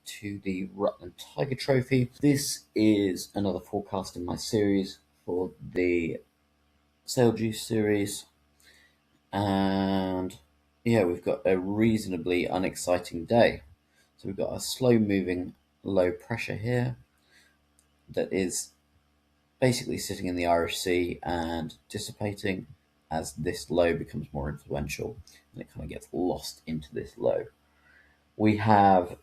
to the Rutland Tiger Trophy. This is another forecast in my series for the Sail Juice series, and yeah, we've got a reasonably unexciting day. So we've got a slow moving low pressure here that is basically sitting in the Irish Sea and dissipating as this low becomes more influential, and it kind of gets lost into this low. We have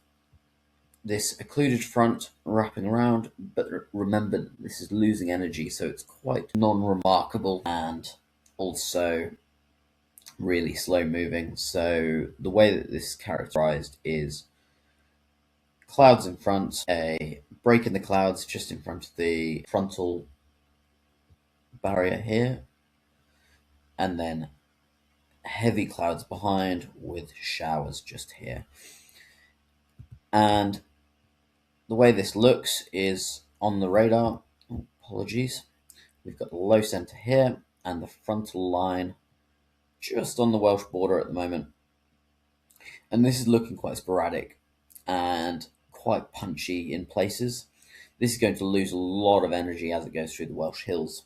this occluded front wrapping around, but remember this is losing energy, so it's quite non-remarkable and also really slow moving. So the way that this is characterized is clouds in front, a break in the clouds just in front of the frontal barrier here, and then heavy clouds behind with showers just here. And the way this looks is on the radar, apologies, we've got the low center here and the frontal line just on the Welsh border at the moment. And this is looking quite sporadic and quite punchy in places. This is going to lose a lot of energy as it goes through the Welsh hills.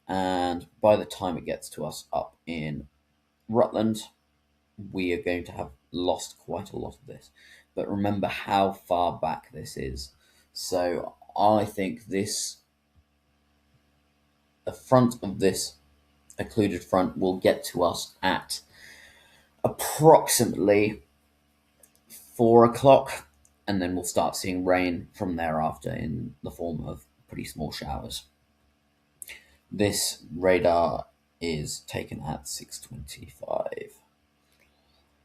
And by the time it gets to us up in Rutland, we are going to have lost quite a lot of this. But remember how far back this is. So I think the front of this occluded front will get to us at approximately 4 o'clock, and then we'll start seeing rain from thereafter in the form of pretty small showers. This radar is taken at 6:25.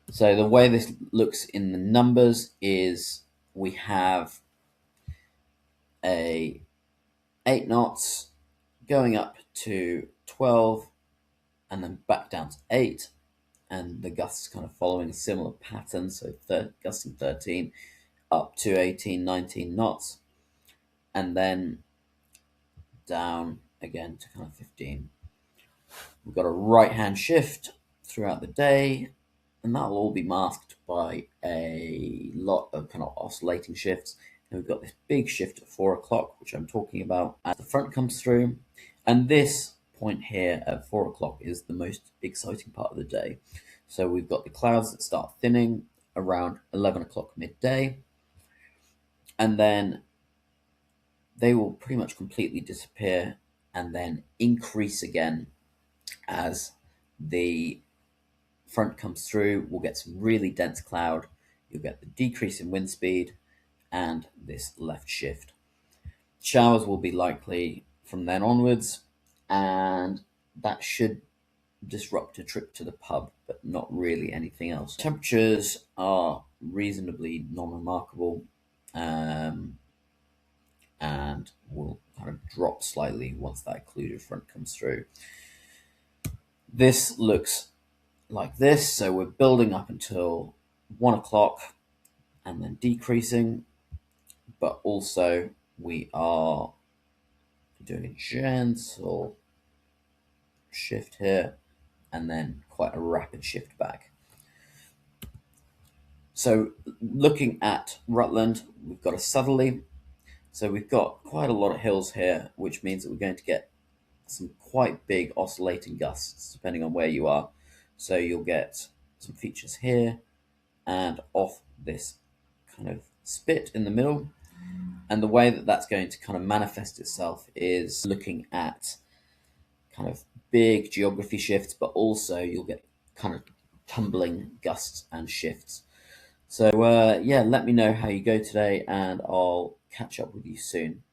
So the way this looks in the numbers is we have a 8 knots going up to 12 and then back down to 8, and the gusts kind of following a similar pattern, so gusting 13 up to 18, 19 knots, and then down again to kind of 15. We've got a right hand shift throughout the day, and that will all be masked by a lot of kind of oscillating shifts. And we've got this big shift at 4 o'clock, which I'm talking about as the front comes through. And this point here at 4 o'clock is the most exciting part of the day. So we've got the clouds that start thinning around 11 o'clock midday, and then they will pretty much completely disappear and then increase again as the front comes through. We'll get some really dense cloud. You'll get the decrease in wind speed and this left shift. Showers will be likely from then onwards, and that should disrupt a trip to the pub, but not really anything else. Temperatures are reasonably non-remarkable, and will kind of drop slightly once that occluded front comes through. This looks like this, so we're building up until 1 o'clock and then decreasing, but also we are doing a gentle shift here and then quite a rapid shift back. So looking at Rutland, we've got a southerly, so we've got quite a lot of hills here, which means that we're going to get some quite big oscillating gusts depending on where you are. So you'll get some features here and off this kind of spit in the middle. And the way that that's going to kind of manifest itself is looking at kind of big geography shifts, but also you'll get kind of tumbling gusts and shifts. So yeah, let me know how you go today, and I'll catch up with you soon.